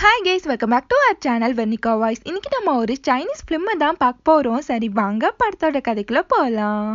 Hi guys, welcome back to our channel Vernica Voice. இன்னைக்கு நம்ம ஒரு சைனீஸ் ஃபிலிம் தான் பார்க்க போறோம். சரி வாங்க படத்தோட கதைக்குள்ள போலாம்.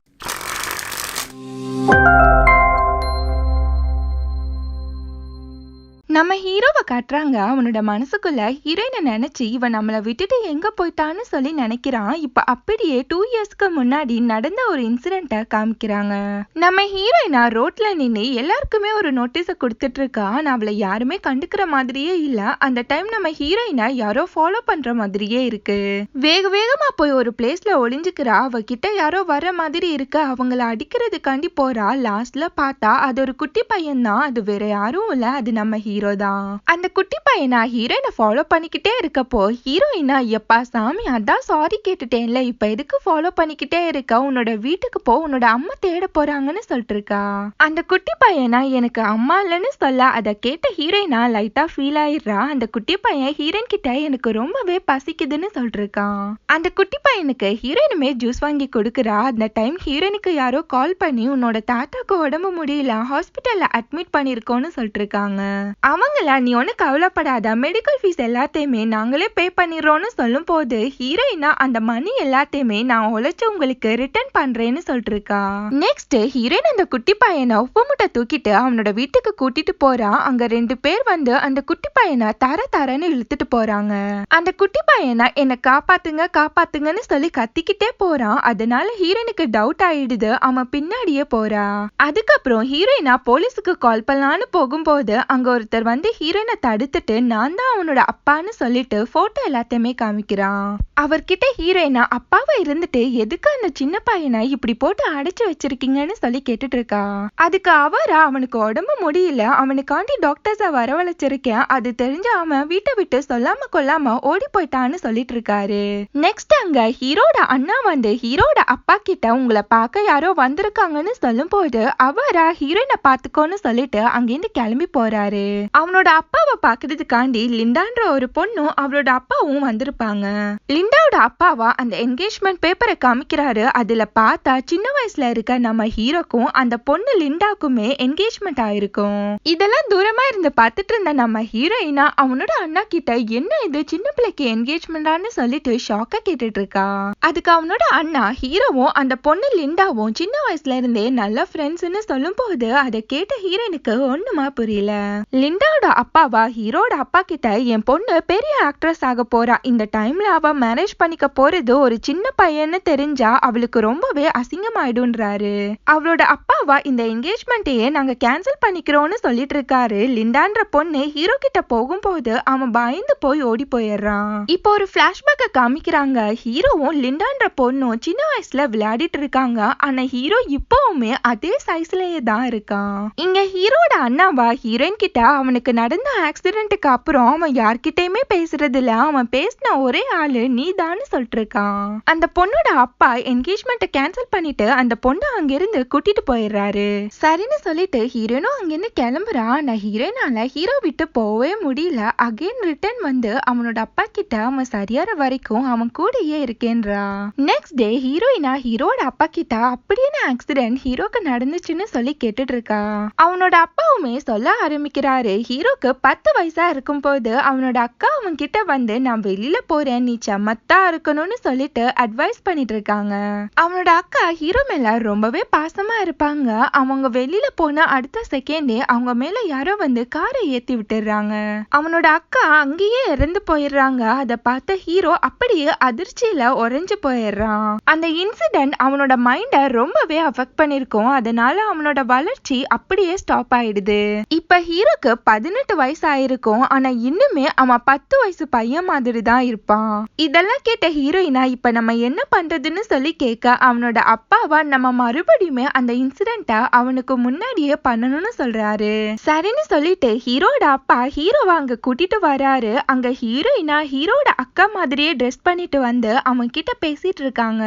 நம்ம ஹீரோவை காட்டுறாங்க. அவனோட மனசுக்குள்ள ஹீரோயினை நினைச்சு இவன் நம்மளை விட்டுட்டு எங்க போயிட்டான்னு சொல்லி நினைக்கிறான். இப்ப அப்படியே 2 இயர்ஸ்க்கு முன்னாடி நடந்த ஒரு இன்சிடென்ட்டை காமிக்கிறாங்க. நம்ம ஹீரோயினா ரோட்ல நின்று எல்லாருக்குமே ஒரு நோட்டீஸை கொடுத்துட்டு இருக்கா. ஆனா அவளை யாருமே கண்டுக்கிற மாதிரியே இல்ல. அந்த டைம் நம்ம ஹீரோயினை யாரோ ஃபாலோ பண்ற மாதிரியே இருக்கு. வேகமா போய் ஒரு பிளேஸ்ல ஒளிஞ்சுக்கிறா. அவகிட்ட யாரோ வர மாதிரி இருக்கு. அவங்கள அடிக்கிறதுக்காண்டி போறா. லாஸ்ட்ல பார்த்தா அது ஒரு குட்டி பையன் தான். அது வேற யாரும் இல்ல, அது நம்ம ஹீரோ தான். அந்த குட்டி பையனா ஹீரோயினை ஃபாலோ பண்ணிக்கிட்டே இருக்கப்போ ஹீரோயினா எப்பா சாமி அதான் சாரி கேட்டுட்டேன்ல, இப்ப எதுக்கு ஃபாலோ பண்ணிக்கிட்டே இருக்க, உன்னோட வீட்டுக்கு போ, உன்னோட அம்மா தேட போறாங்கன்னு சொல்லிட்டு இருக்கா. அந்த குட்டி பையனா எனக்கு அம்மா இல்லைன்னு சொல்ல அதை கேட்ட ஹீரோயினா லைட்டா ஃபீல் ஆயிடுறா. அந்த குட்டி பையன் ஹீரோயின் கிட்ட எனக்கு ரொம்பவே பசிக்குதுன்னு சொல்லிட்டு இருக்கான். அந்த குட்டி பையனுக்கு ஹீரோயினுமே ஜூஸ் வாங்கி கொடுக்குறா. அந்த டைம் ஹீரோயினுக்கு யாரோ கால் பண்ணி உன்னோட தாத்தாக்கு உடம்பு முடியல, ஹாஸ்பிட்டல்ல அட்மிட் பண்ணிருக்கோன்னு சொல்லிட்டு இருக்காங்க. அவங்கள நீ ஒண்ணு கவலைப்படாத, மெடிக்கல் ஃபீஸ் எல்லாத்தையுமே நாங்களே பே பண்ணிடுறோம்னு சொல்லும் போது ஹீரோயினா அந்த மணி எல்லாத்தையுமே நான் உழைச்சு உங்களுக்கு ரிட்டர்ன் பண்றேன்னு சொல்லிட்டு இருக்கா. நெக்ஸ்ட் ஹீரோயின் அந்த குட்டி பையனை உப்பு மூட்டை தூக்கிட்டு அவனோட வீட்டுக்கு கூட்டிட்டு போறா. அங்க 2 பேர் வந்து அந்த குட்டி பையனை தரன்னு இழுத்துட்டு போறாங்க. அந்த குட்டி பையனை என்னை காப்பாத்துங்கன்னு சொல்லி கத்திக்கிட்டே போறான். அதனால ஹீரோயினுக்கு டவுட் ஆயிடுது. அவன் பின்னாடியே போறா. அதுக்கப்புறம் ஹீரோயினா போலீஸுக்கு கால் பண்ணலான்னு போகும்போது அங்க ஒருத்தர் வந்து ஹீரோயினை தடுத்துட்டு நான் தான் அவனோட அப்பான்னு சொல்லிட்டு போட்டோ எல்லாத்தையுமே காமிக்கிறான். அவர்கிட்ட ஹீரோயினா அப்பாவை இருந்துட்டு எதுக்கு அந்த சின்ன பையனை இப்படி போட்டு அடைச்சு வச்சிருக்கீங்கன்னு சொல்லி கேட்டுட்டு இருக்கா. அதுக்கு அவரா அவனுக்கு உடம்பு முடியல, அவனுக்காண்டி டாக்டர்ஸை வரவழைச்சிருக்கேன், அது தெரிஞ்ச அவன் வீட்டை விட்டு சொல்லாம கொல்லாம ஓடி போயிட்டான்னு சொல்லிட்டு இருக்காரு. நெக்ஸ்ட் அங்க ஹீரோட அண்ணா வந்து ஹீரோட அப்பா கிட்ட உங்களை பார்க்க யாரோ வந்திருக்காங்கன்னு சொல்லும் போது அவரா ஹீரோயினை பாத்துக்கோன்னு சொல்லிட்டு அங்கிருந்து கிளம்பி போறாரு. அவனோட அப்பாவை பாக்குறதுக்காண்டி லிண்டான்ற ஒரு பொண்ணும் அவரோட அப்பாவும் வந்திருப்பாங்க. லிண்டாவோட அப்பாவா அந்த என்கேஜ்மெண்ட் பேப்பரை காமிக்கிறாரு. அதுல பார்த்தா சின்ன வயசுல இருக்க நம்ம ஹீரோக்கும் அந்த பொண்ணு லிண்டாக்குமே என்கேஜ்மெண்ட் ஆயிருக்கும். இதெல்லாம் தூரமா இருந்து பார்த்துட்டு இருந்த நம்ம ஹீரோயினா அவனோட அண்ணா கிட்ட என்ன இது சின்ன பிள்ளைக்கு என்கேஜ்மெண்டான்னு சொல்லிட்டு ஷாக்கா கேட்டுட்டு இருக்கா. அதுக்கு அவனோட அண்ணா ஹீரோவும் அந்த பொண்ணு லிண்டாவும் சின்ன வயசுல இருந்தே நல்ல ஃப்ரெண்ட்ஸ்ன்னு சொல்லும் போது அதை கேட்ட ஹீரோயினுக்கு ஒண்ணுமா புரியல. லிண்டாவோட அப்பாவா ஹீரோட அப்பா கிட்ட என் பொண்ணு பெரிய ஆக்ட்ரஸ் ஆக போறா, இந்த டைம்ல அவ மேரேஜ் பண்ணிக்க போறது ஒரு சின்ன பையன்னு தெரிஞ்சா அவளுக்கு ரொம்பவே அசிங்கமாயிடுன்றாரு. அவளோட அப்பாவா இந்த என்கேஜ்மெண்ட்டையே நாங்க கேன்சல் பண்ணிக்கிறோம்னு சொல்லிட்டு இருக்காரு. லிண்டான்ற பொண்ணு ஹீரோ கிட்ட போகும்போது அவன் பயந்து போய் ஓடி போயிடுறான். இப்போ ஒரு பிளாஷ்பேக்க காமிக்கிறாங்க. ஹீரோவும் லிண்டான்ற பொண்ணும் சின்ன வயசுல விளையாடிட்டு இருக்காங்க. ஆனா ஹீரோ இப்பவுமே அதே சைஸ்லயே தான் இருக்கான். இங்க ஹீரோட அண்ணாவா ஹீரோயின் கிட்ட அவனுக்கு நடந்த ஆக்சிடென்ட்டுக்கு அப்புறம் அவன் யார்கிட்டயுமே பேசுறது இல்ல, அவன் பேசின ஒரே ஆளு நீதான்னு சொல்லிட்டு இருக்கான். அந்த பொண்ணோட அப்பா என்கேஜ்மெண்ட் கேன்சல் பண்ணிட்டு அந்த பொண்ணு அங்கிருந்து கூட்டிட்டு போயிடுறாரு. சரின்னு சொல்லிட்டு ஹீரோனும் அங்கிருந்து கிளம்புறா. நான் ஹீரோனால ஹீரோ விட்டு போவே முடியல. அகைன் ரிட்டர்ன் வந்து அவனோட அப்பா கிட்ட அவன் சரியாற வரைக்கும் அவன் கூடயே இருக்கேன்றா. நெக்ஸ்ட் டே ஹீரோயினா ஹீரோட அப்பா கிட்ட அப்படின்னு ஆக்சிடென்ட் ஹீரோக்கு நடந்துச்சுன்னு சொல்லி கேட்டுட்டு இருக்கா. அவனோட அப்பாவுமே சொல்ல ஆரம்பிக்கிறாரு. ஹீரோக்கு 10 வயசா இருக்கும் போது அவனோட அக்கா அவன் கிட்ட வந்து நான் வெளியில போறேன், நீ சமத்தா இருக்கணும்னு சொல்லிட்டு அட்வைஸ் பண்ணிட்டு இருக்காங்க. அவனோட அக்கா ஹீரோ மேல ரொம்பவே பாசமா இருப்பாங்க. அவங்க வெளியில போன அடுத்த செகண்டே அவங்க மேல யாரோ வந்து காரை ஏத்தி விட்டுறாங்க. அவனோட அக்கா அங்கேயே இறந்து போயிடுறாங்க. அதை பார்த்த ஹீரோ அப்படியே அதிர்ச்சியில உறைஞ்சு போயிடுறான். அந்த இன்சிடென்ட் அவனோட மைண்ட ரொம்பவே அஃபெக்ட் பண்ணிருக்கும். அதனால அவனோட வளர்ச்சி அப்படியே ஸ்டாப் ஆயிடுது. இப்ப ஹீரோக்கு 18 வயசு ஆயிருக்கும். ஆனா இன்னுமே அவன் 10 வயசு பையன் மாதிரி தான் இருப்பான். இதெல்லாம் கேட்ட ஹீரோயினா இப்ப நம்ம என்ன பண்றதுன்னு சொல்லி கேட்க அவனோட அப்பாவா நம்ம மறுபடியுமே அந்த இன்சிடென்ட்ட அவனுக்கு முன்னாடியே பண்ணணும்னு சொல்றாரு. சரின்னு சொல்லிட்டு ஹீரோட அப்பா ஹீரோவை அங்க கூட்டிட்டு வராரு. அங்க ஹீரோயினா ஹீரோட அக்கா மாதிரியே ட்ரெஸ் பண்ணிட்டு வந்து அவன் கிட்ட பேசிட்டு இருக்காங்க.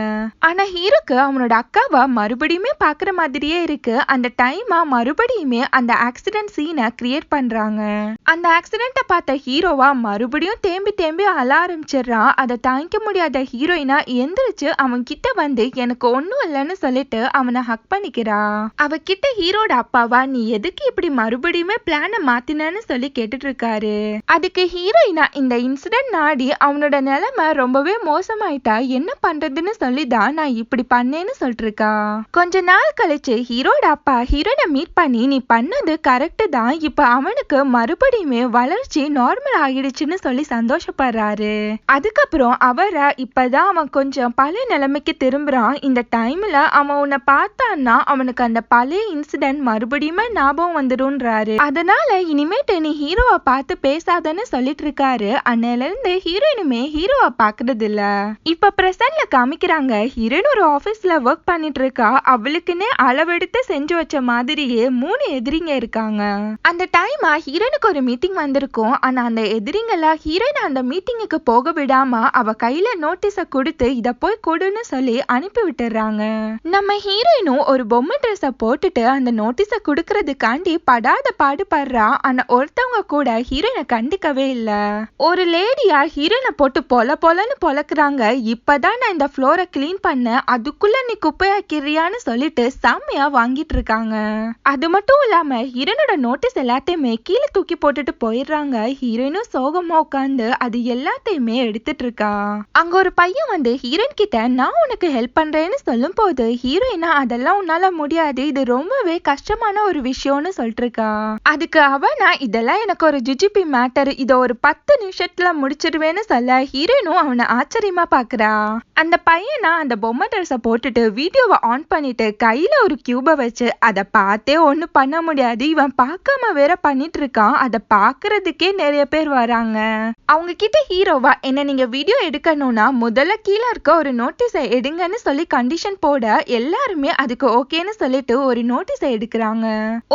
ஆனா ஹீரோக்கு அவனோட அக்காவை மறுபடியுமே பாக்குற மாதிரியே இருக்கு. அந்த டைமா மறுபடியுமே அந்த ஆக்சிடென்ட் சீனை கிரியேட் பண்றாங்க. பண்றாங்க. அந்த ஆக்சிடென்ட்டை பார்த்த ஹீரோவா மறுபடியும் தேம்பி தேம்பி அழ ஆரம்பிச்சிடுறான். அதை தாங்கிக்க முடியாத ஹீரோயினா எந்திரிச்சு அவன் கிட்ட வந்து எனக்கு ஒன்னும் இல்லைன்னு சொல்லிட்டு அவனை ஹக் பண்ணிக்கிறா. அவகிட்ட ஹீரோட அப்பாவா நீ எதுக்கு இப்படி மறுபடியுமே பிளானை மாத்தினன்னு சொல்லி கேட்டுட்டு இருக்காரு. அதுக்கு ஹீரோயினா இந்த இன்சிடென்ட் நாடி அவனோட நிலைமை ரொம்பவே மோசமாயிட்டா என்ன பண்றதுன்னு சொல்லிதான் நான் இப்படி பண்ணேன்னு சொல்லிட்டு இருக்கா. கொஞ்ச நாள் கழிச்சு ஹீரோட அப்பா ஹீரோயினை மீட் பண்ணி நீ பண்ணது கரெக்ட் தான், இப்ப அவனுக்கு மறுபடியுமே வளர்ச்சி நார்மல் ஆகிடுச்சுன்னு சொல்லி சந்தோஷப்படுறாரு. அதுக்கப்புறம் அவரை இப்பதான் அவன் கொஞ்சம் பழைய நிலைமைக்கு திரும்புறான். இந்த டைம்ல அவன் உன்னை பார்த்தான்னா அவனுக்கு அந்த பழைய இன்சிடென்ட் மறுபடியுமே ஞாபகம் வந்துடும்ன்றாரு. அதனால இனிமேட்டு நீ ஹீரோவை பார்த்து பேசாதன்னு சொல்லிட்டு இருக்காரு. அன்னையில இருந்து ஹீரோயினுமே ஹீரோவை பாக்குறது இல்ல. இப்ப பிரசன்ட்ல காமிக்கிறாங்க ஹீரோயின் ஒரு ஆபீஸ்ல ஒர்க் பண்ணிட்டு இருக்கா. அவளுக்குன்னே அளவெடுத்து செஞ்சு வச்ச மாதிரியே 3 எதிரிங்க இருக்காங்க. அந்த டைம் ஹீரோயினுக்கு ஒரு மீட்டிங் வந்திருக்கும். ஆனா அந்த எதிரிங்கள ஹீரோயின் அந்த மீட்டிங்குக்கு போக விடாம அவ கையில நோட்டீஸ கொடுத்து இத போய் கொடுன்னு சொல்லி அனுப்பி விட்டுறாங்க. நம்ம ஹீரோயினும் ஒரு பொம்மை ட்ரெஸ்ஸ போட்டுட்டு அந்த நோட்டீஸ குடுக்கறதுக்காண்டி படாத பாடுபடுறா. ஆனா ஒருத்தவங்க கூட ஹீரோயினை கண்டிக்கவே இல்ல. ஒரு லேடியா ஹீரோயினை போட்டு பொல பொலன்னு பொலக்குறாங்க. இப்பதான் நான் இந்த ஃப்ளோரை கிளீன் பண்ண, அதுக்குள்ள நீ குப்பையாக்கிறியான்னு சொல்லிட்டு செம்மையா வாங்கிட்டு இருக்காங்க. அது மட்டும் இல்லாம ஹீரோனோட நோட்டீஸ் எல்லாத்தையுமே கீழே தூக்கி போட்டுட்டு போயிடுறாங்க. ஹீரோயினும் சோகமா உட்காந்து அது எல்லாத்தையுமே எடுத்துட்டு இருக்கா. அங்க ஒரு பையன் வந்து ஹீரோயின் கிட்ட நான் உனக்கு ஹெல்ப் பண்றேன்னு சொல்லும் போது ஹீரோயினா அதெல்லாம் உன்னால முடியாது, இது ரொம்பவே கஷ்டமான ஒரு விஷயம்னு சொல்லிட்டு இருக்கா. அதுக்கு அவனா இதெல்லாம் எனக்கு ஒரு ஜிஜிபி மேட்டர், இத ஒரு 10 நிமிஷத்துல முடிச்சிருவேன்னு சொல்ல ஹீரோயினும் அவனை ஆச்சரியமா பாக்குறா. அந்த பையனா அந்த பொம்மை ட்ரெஸ்ஸ போட்டுட்டு வீடியோவை ஆன் பண்ணிட்டு கையில ஒரு கியூபை வச்சு அதை பார்த்தே ஒன்னும் பண்ண முடியாது, இவன் பார்க்காம வேற பண்ணிட்டு இருக்கான். அதை பாக்குறதுக்கே நிறைய பேர் வராங்க. அவங்க கிட்ட ஹீரோவா என்ன நீங்க வீடியோ எடுக்கணும்னா முதல்ல கீழே இருக்க ஒரு நோட்டீஸை எடுங்கன்னு சொல்லி கண்டிஷன் போட எல்லாருமே அதுக்கு ஓகேன்னு சொல்லிட்டு ஒரு நோட்டீஸை எடுக்கிறாங்க.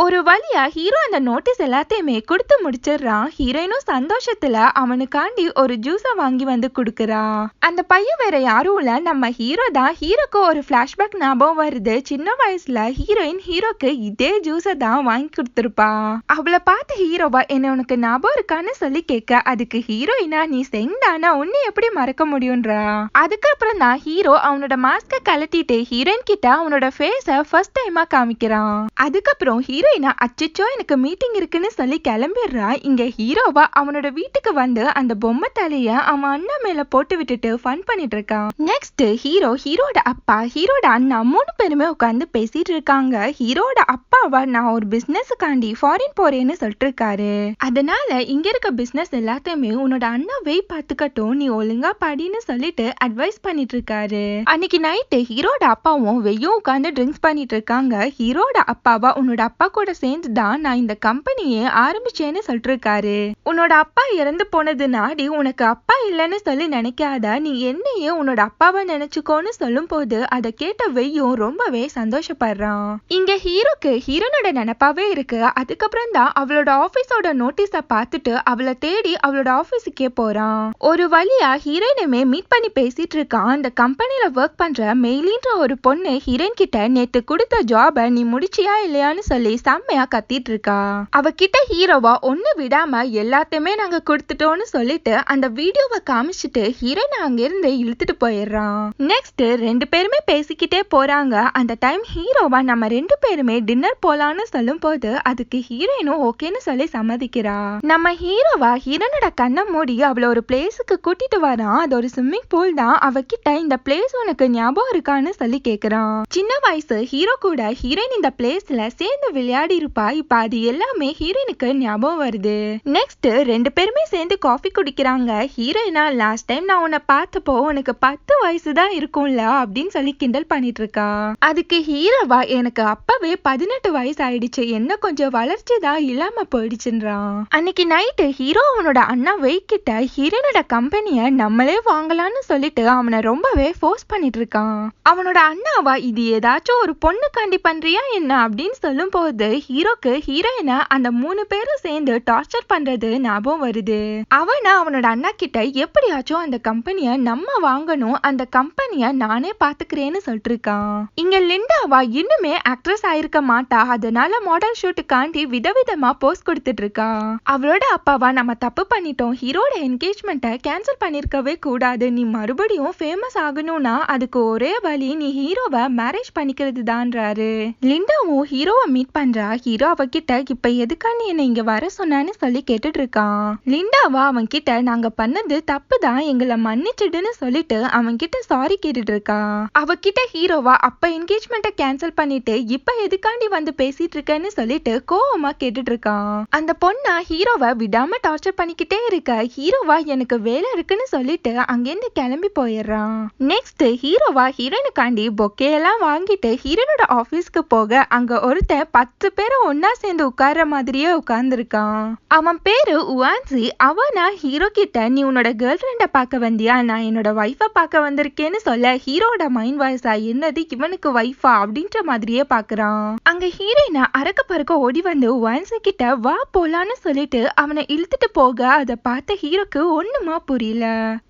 ஒரு வழியா ஹீரோ அந்த நோட்டீஸ் எல்லாத்தையுமே கொடுத்து முடிச்சிடுறான். ஹீரோயினும் சந்தோஷத்துல அவனுக்காண்டி ஒரு ஜூஸை வாங்கி வந்து கொடுக்கறா. அந்த பையன் வேற யாரும் இல்ல, நம்ம ஹீரோ தான். ஹீரோக்கு ஒரு பிளாஷ்பேக் ஞாபகம் வருது. சின்ன வயசுல ஹீரோயின் ஹீரோக்கு இதே ஜூஸை தான் வாங்கி கொடுத்துருப்பா. அவளை பார்த்து ஹீரோவா என்ன உனக்கு ஞாபகம் இருக்கான்னு சொல்லி கேட்க அதுக்கு ஹீரோயினா நீ செங்தானா உன்னை எப்படி மறக்க முடியும்ன்றா. அதுக்கப்புறம் தான் ஹீரோ அவனோட மாஸ்க கழட்டிட்டு ஹீரோயின் கிட்ட அவனோட ஃபேஸ ஃபர்ஸ்ட் டைமா காமிக்கிறான். அதுக்கப்புறம் ஹீரோயினா அச்சச்சோ எனக்கு மீட்டிங் இருக்குன்னு சொல்லி கிளம்பிடுறா. இங்க ஹீரோவா அவனோட வீட்டுக்கு வந்து அந்த பொம்மை தலைய அவன் அண்ணா மேல போட்டு விட்டுட்டு ஃபன் பண்ணிட்டு இருக்கான். நெக்ஸ்ட் ஹீரோ ஹீரோட அப்பா ஹீரோட அண்ணா 3 பேருமே உட்காந்து பேசிட்டு இருக்காங்க. ஹீரோட அப்பாவா நான் ஒரு பிசினஸுக்காண்டி ஃபாரின் போறேன்னு சொல்லிட்டு இருக்காரு. அதனால இங்க இருக்க பிசினஸ் எல்லாத்தையுமே உன்னோட அண்ணா வெய் பாத்துக்கட்டும், நீ ஒழுங்கா படின்னு சொல்லிட்டு அட்வைஸ் பண்ணிட்டு இருக்காரு. அன்னைக்கு நைட்டு ஹீரோட அப்பாவும் வெய்யும் உட்காந்து ட்ரிங்க்ஸ் பண்ணிட்டு இருக்காங்க. ஹீரோட அப்பாவா உன்னோட அப்பா கூட சேர்ந்து தான் நான் இந்த கம்பெனியே ஆரம்பிச்சேன்னு சொல்லிட்டு இருக்காரு. உன்னோட அப்பா இறந்து போனது நாடி உனக்கு அப்பா இல்லைன்னு சொல்லி நினைக்காத, நீ என்னையே உன்னோட அப்பாவை நினைச்சுக்கோன்னு சொல்லும் போது அதை கேட்ட வெய்யும் ரொம்பவே சந்தோஷப்படுறான். இங்க ஹீரோக்கு ஹீரோனோட நினைப்பாவே இருக்கு. அதுக்கப்புறம் தான் அவளோட ஆபீஸோட நோட்டீஸ பார்த்துட்டு அவளை தேடி அவளோட ஆபீஸுக்கே போறான். ஒரு வழியா ஹீரோயினுமே மீட் பண்ணி பேசிட்டு இருக்கான். அந்த கம்பெனில ஒர்க் பண்ற மெய்லின்ற ஒரு பொண்ணு ஹீரோயின் கிட்ட நேத்து கொடுத்த ஜாப நீ முடிச்சியா இல்லையான்னு சொல்லி செம்மையா கத்திட்டு இருக்கா. அவகிட்ட ஹீரோவா ஒண்ணு விடாம எல்லாத்தையுமே நாங்க கொடுத்துட்டோம்னு சொல்லிட்டு அந்த வீடியோவை காமிச்சிட்டு ஹீரோயின் அங்க இருந்து இழுத்துட்டு போயிடுறான். நெக்ஸ்ட் 2 பேருமே பேசிக்கிட்டே போறாங்க. அந்த டைம் ஹீரோவா நம்ம 2 பேருமே டின்னர் போலான்னு சொல்லும் போது அதுக்கு ஹீரோயினும் ஓகேன்னு சொல்லி சம்மதிக்கிறா. நம்ம ஹீரோவா ஹீரோனோட கண்ணை மூடி அவளை ஒரு பிளேஸுக்கு கூட்டிட்டு வரான். அது ஒரு ஸ்விம்மிங் பூல் தான். அவகிட்ட இந்த பிளேஸ் உனக்கு ஞாபகம் இருக்கான்னு சொல்லி கேக்குறான். சின்ன வயசு ஹீரோ கூட ஹீரோயின் இந்த பிளேஸ்ல சேர்ந்து விளையாடி இருப்பா. இப்ப அது எல்லாமே ஹீரோயினுக்கு ஞாபகம் வருது. நெக்ஸ்ட் 2 பேருமே சேர்ந்து காஃபி குடிக்கிறாங்க. ஹீரோயினா லாஸ்ட் டைம் நான் உன்னை பார்த்தப்போ உனக்கு 10 வயசு தான் இருக்கும்ல அப்படின்னு சொல்லி கிண்டல் பண்ணிட்டு இருக்கா. அதுக்கு ஹீரோவா எனக்கு அப்பவே 18 வயசு ஆயிடுச்சு, என்ன கொஞ்சம் வளர்ச்சி தான் இல்லாம போயிடுச்சுன்றான். அன்னைக்கு நைட்டு ஹீரோ அவனோட அண்ணா வெய்கிட்ட ஹீரோனோட கம்பெனிய நம்மளே வாங்கலாம்னு சொல்லிட்டு அவனை ரொம்பவே ஃபோர்ஸ் பண்ணிட்டு இருக்கான். அவனோட அண்ணாவா இது ஏதாச்சும் ஒரு பொண்ணுக்காண்டி பண்றியா என்ன அப்படின்னு சொல்லும் போது ஹீரோக்கு ஹீரோயினை அந்த 3 பேரும் சேர்ந்து டார்ச்சர் பண்றது ஞாபகம் வருது. அவனா அவனோட அண்ணா கிட்ட எப்படியாச்சும் அந்த கம்பெனிய நம்ம வாங்கணும், அந்த கம்பெனிய நானே பாத்துக்கிறேன்னு சொல்லிட்டு இருக்கான். இங்க லிண்டாவா இன்னுமே ஆக்ட்ரஸ் ஆயிருக்க மாட்டா, அதனால மாடல் ஷூட்டுக்காண்டி விதவிதமா போஸ் கொடுத்துட்டு இருக்கா. அவளோட அப்பாவா நம்ம தப்பு பண்ணிட்டோம், ஹீரோட என்கேஜ்மெண்ட்டை கேன்சல் பண்ணிருக்கவே கூடாது, நீ மறுபடியும் ஃபேமஸ் ஆகணும்னா அதுக்கு ஒரே வழி நீ ஹீரோவை மேரேஜ் பண்ணிக்கிறது தான்றாரு. லிண்டாவும் ஹீரோவை மீட் பண்றா. ஹீரோ அவகிட்ட இப்ப எதுக்கா நீ என்ன இங்க வர சொன்னான்னு சொல்லி கேட்டுட்டு இருக்கான். லிண்டாவா அவன் கிட்ட நாங்க பண்ணது தப்பு தான், எங்களை மன்னிச்சிடுன்னு சொல்லிட்டு அவன் கிட்ட சாரி கேட்டுட்டு இருக்கா. அவகிட்ட ஹீரோவா அப்ப என்கேஜ்மெண்ட்டை கேன்சல் பண்ணிட்டு இப்ப எதுக்காண்டி வந்து பேசிட்டு இருக்கேன்னு சொல்லிட்டு கோவமா கேட்டுட்டு இருக்கான். அந்த பொண்ணா ஹீரோவை விடாம டார்ச்சர் பண்ணிக்கிட்டே இருக்க. ஹீரோவா எனக்கு வேலை இருக்குன்னு சொல்லிட்டு அங்கேருந்து கிளம்பி போயிடுறான். நெக்ஸ்ட் ஹீரோவா ஹீரோனுக்காண்டி பொக்கே எல்லாம் வாங்கிட்டு ஹீரோனோட ஆபீஸ்க்கு போக அங்க ஒருத்தன் 10 பேரை ஒன்னா சேர்ந்து உட்கார்ற மாதிரியே உட்கார்ந்துருக்கான். அவன் பேரு உவான்சி. அவனா ஹீரோ கிட்ட நீ உன்னோட கேர்ள் ஃப்ரெண்டை பார்க்க வந்தியா, நான் என்னோட வைஃபை பார்க்க வந்திருக்கேன்னு சொல்ல ஹீரோட மைண்ட் வாய்ஸா என்னது இவனுக்கு வைஃபா அப்படின்ற மாதிரியே பாக்குறான். அங்க ஹீரோயினா அறக்க பறக்க ஓடி வந்து உவான்சி கிட்ட வா போலான்னு சொல்லிட்டு அவனை இழுத்துட்டு போக அதை பார்த்த ஹீரோக்கு ஒண்ணுமா புரியல.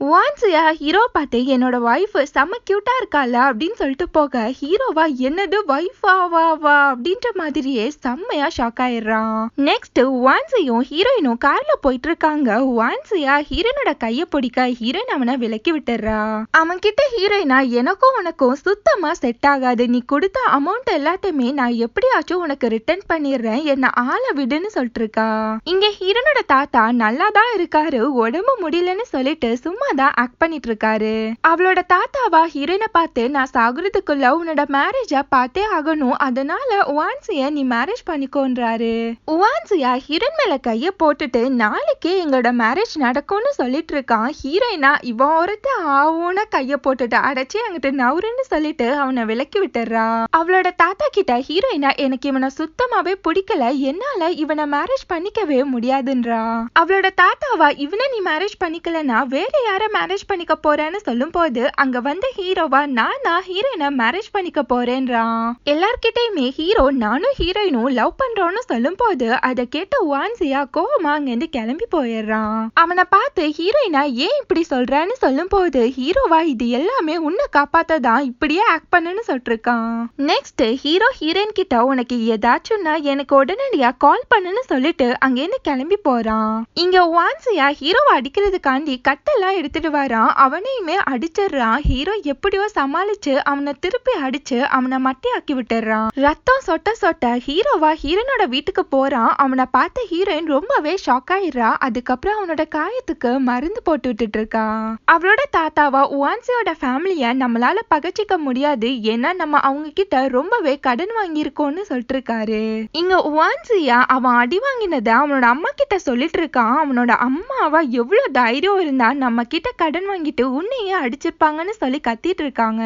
உவான்சியா ஹீரோ பார்த்து என்னோட வைஃப் செம்ம கியூட்டா இருக்கால அப்படின்னு சொல்லிட்டு போக ஹீரோவா என்னது வைஃபா வா வா அப்படின்ற மாதிரியே செம்மையா ஷாக் ஆயிடுறான். நெக்ஸ்ட் உவான்சியும் ஹீரோயினும் கார்ல போயிட்டு இருக்காங்க. உவான்சியா ஹீரோனோட கைய பிடிக்க ஹீரோயின் அவனை விலக்கி விட்டுறா. அவன் கிட்ட ஹீரோயினா எனக்கும் உனக்கும் சுத்தமா செட் ஆகாது, நீ கொடுத்த அமௌண்ட் எல்லாத்தையுமே நான் எப்படியாச்சும் உனக்கு ரிட்டர்ன் பண்ணிடுறேன், என்ன ஆளை விடுன்னு சொல்லிட்டு இருக்கா. இங்க ஹீரோனோட தாத்தா நல்லாதான் இருக்காரு, உடம்பு முடியலன்னு சொல்லிட்டு சும்மா தான் ஆக்ட் பண்ணிட்டு இருக்காரு. அவளோட தாத்தாவா ஹீரோயினை பார்த்து நான் சாகுறதுக்குள்ள உன்னோட மேரேஜ பார்த்தே ஆகணும், அதனால உவான்சிய நீ மேரேஜ் பண்ணிக்கோன்றாரு. உவான்சியா ஹீரோயின் மேல கைய போட்டுட்டு நாளைக்கே எங்களோட மேரேஜ் நடக்கும்னு சொல்லிட்டு இருக்கான். ஹீரோயினா இவன் ஒருத்த ஆவுன கைய போட்டுட்டு அடைச்சி அங்கிட்டு நவுருன்னு சொல்லிட்டு அவனை விலக்கி விட்டுறா. அவளோட தாத்தா கிட்ட ஹீரோயினா எனக்கு இவனை சுத்தமாவே பிடிக்கல, என்னால இவனை மேரேஜ் பண்ணிக்கவே முடியாதுன்றா. அவளோட தாத்தாவா இவனை நீ மேரேஜ் பண்ணிக்கலனா வேற யார மேரேஜ் பண்ணிக்க போறேன்னு சொல்லும் போது அங்க வந்த ஹீரோவா நானா ஹீரோயினை மேரேஜ் பண்ணிக்க போறேன்றான். எல்லார்கிட்டயுமே ஹீரோ நானும் ஹீரோயினும் லவ் பண்றோம்னு சொல்லும் போது அதை கேட்ட உவான்சியா கோவமா அங்கிருந்து கிளம்பி போயிடுறான். அவனை பார்த்து ஹீரோயினா ஏன் இப்படி சொல்றான்னு சொல்லும் போது ஹீரோவா இது எல்லாமே உன்னை காப்பாத்ததான் இப்படியே ஆக்ட் பண்ணுன்னு சொல்லிருக்கான். நெக்ஸ்ட் ஹீரோ ஹீரோயின் கிட்ட உனக்கு ஏதாச்சும்னா எனக்கு உடனடியா கால் பண்ணுன்னு சொல்லிட்டு அங்கேருந்து கிளம்பி போறான். இங்க உவான்சியா ஹீரோவை அடிக்கிறதுக்காண்டி கட்டெல்லாம் எடுத்துட்டு வரான். அவனையுமே அடிச்சிடுறான். ஹீரோ எப்படியோ சமாளிச்சு அவனை திருப்பி அடிச்சு அவனை மட்டையாக்கி விட்டுறான். ரத்தம் சொட்ட சொட்ட ஹீரோவா ஹீரோனோட வீட்டுக்கு போறான். அவனை பார்த்த ஹீரோயின் ரொம்பவே ஷாக் ஆயிடுறா. அதுக்கப்புறம் அவனோட காயத்துக்கு மருந்து போட்டு விட்டுட்டு இருக்கான். அவளோட தாத்தாவா உவான்சியோட ஃபேமிலிய நம்மளால பகச்சிக்க முடியாது, ஏன்னா நம்ம அவங்க கிட்ட ரொம்பவே கடன் வாங்கியிருக்கோம்னு சொல்லிட்டு இருக்காரு. இங்க உவான்சியா அவன் அடி வாங்கினத அவனோட அம்மா கிட்ட சொல்லிட்டு இருக்கான். அவனோட அம்மாவா எவ்வளவு தைரியம் இருந்தா நம்ம கிட்ட கடன் வாங்கிட்டு உன்னையே அடிச்சிருப்பாங்கன்னு சொல்லி கத்திட்டு இருக்காங்க.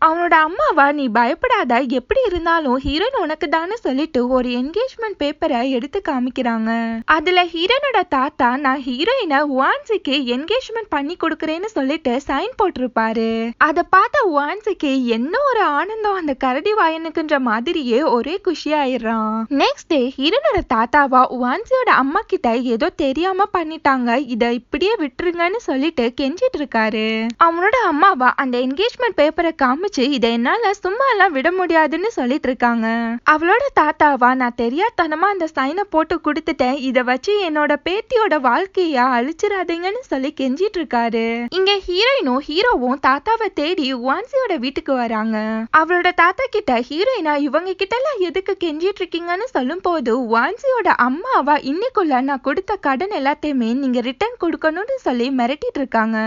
அவனோட அம்மாவா நீ பயப்படாத, எப்படி இருந்தாலும் ஹீரோயின் உனக்கு தானே சொல்லிட்டு ஒரு என்கேஜ்மெண்ட் பேப்பரை எடுத்து காமிக்கிறாங்க. அதுல ஹீரோனோட தாத்தா நான் ஹீரோயினை உவான்சிக்கு என்கேஜ்மெண்ட் பண்ணி கொடுக்கறேன்னு சொல்லிட்டு சைன் போட்டிருப்பாரு. அதை பார்த்த உவான்சிக்கு என்ன ஒரு ஆனந்தம், அந்த கரடி வாயனுக்குன்ற மாதிரியே ஒரே குஷியாயிடுறான். நெக்ஸ்ட் டே ஹீரோனோட தாத்தாவா உவான்சியோட அம்மா கிட்ட ஏதோ தெரியாம பண்ணிட்டாங்க, இத இப்படியே விட்டுருங்கன்னு சொல்லிட்டு கெஞ்சிட்டு இருக்காரு. அவனோட அம்மாவா அந்த என்கேஜ்மெண்ட் பேப்பரை காமிச்சு இதை என்னால சும்மா எல்லாம் விட முடியாதுன்னு சொல்லிட்டு இருக்காங்க. அவளோட தாத்தாவா நான் தெரியாதனமா அந்த சைனை போட்டு கொடுத்துட்டேன், இத வச்சு என்னோட பேத்தியோட வாழ்க்கைய அழிச்சிடாதீங்கன்னு சொல்லி கெஞ்சிட்டு இருக்காரு. இங்க ஹீரோயினும் ஹீரோவும் தாத்தாவை தேடி உவான்சியோட வீட்டுக்கு வராங்க. அவளோட தாத்தா கிட்ட ஹீரோயினா இவங்க கிட்ட எல்லாம் எதுக்கு கெஞ்சிட்டு இருக்கீங்கன்னு சொல்லும் போது உவான்சியோட அம்மாவா இன்னைக்குள்ள நான் கொடுத்த கடன் எல்லாத்தையுமே நீங்க ரிட்டர்ன் கொடுக்கணும்னு சொல்லி மிரட்டிட்டு இருக்காங்க.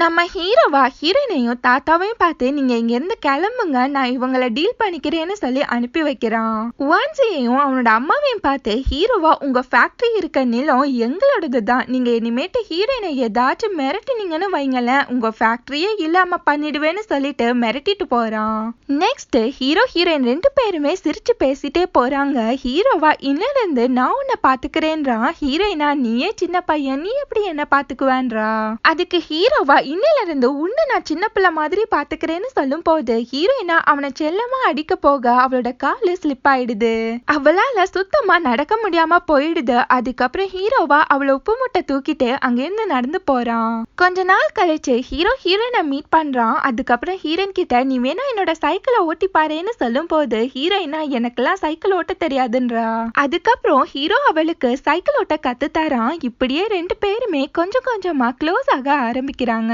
நம்ம ஹீரோவா ஹீரோயினையும் தாத்தாவையும் பார்த்து நீங்க இங்க இருந்து கிளம்புங்க, நான் இவங்களை டீல் பண்ணிக்கிறேன்னு சொல்லி அனுப்பி வைக்கிறான். உவான்சியையும் அவனோட அம்மாவையும் பார்த்து ஹீரோவா உங்க ஃபேக்டரி இருக்க நிலம் எங்களோடது தான், நீங்க இனிமேட்டு ஹீரோயினை ஏதாச்சும் மிரட்டினீங்கன்னு வைங்களேன் உங்க ஃபேக்டரியே இல்லாம பண்ணிடுவேன்னு சொல்லிட்டு மிரட்டிட்டு போறான். நெக்ஸ்ட் ஹீரோ ஹீரோயின் 2 பேருமே சிரிச்சு பேசிட்டே போறாங்க. ஹீரோவா இன்னில இருந்து நான் உன்னை பாத்துக்கிறேன்றான். ஹீரோயினா நீயே சின்ன பையன், நீ எப்படி என்ன பாத்துக்குவேன்றா. அதுக்கு ஹீரோவா இன்னில இருந்து உன்னை நான் சின்ன பிள்ளை மாதிரி பாத்துக்கிறேன்னு சொல்லும் போது ஹீரோயினா அவனை செல்லமா அடிக்க போக அவளோட காலு ஸ்லிப் ஆயிடுது. அவளால சுத்தமா நடக்க முடியாம போயிடுது. அதுக்கப்புறம் ஹீரோவா அவளை உப்பு முட்டை தூக்கிட்டு அங்கிருந்து நடந்து போறான். கொஞ்ச நாள் கழிச்சு ஹீரோ ஹீரோயினை மீட் பண்றான். அதுக்கப்புறம் ஹீரோயின் கிட்ட நீ வேணா என்னோட சைக்கிளை ஓட்டி பாருன்னு சொல்லும் போது ஹீரோயினா எனக்கெல்லாம் சைக்கிள் ஓட்ட தெரியாதுன்றா. அதுக்கப்புறம் ஹீரோ அவளுக்கு சைக்கிள் ஓட்ட கத்து தரான். இப்படியே ரெண்டு பேருமே கொஞ்சம் கொஞ்சமா க்ளோஸ் ஆக ஆரம்பிக்கிறாங்க.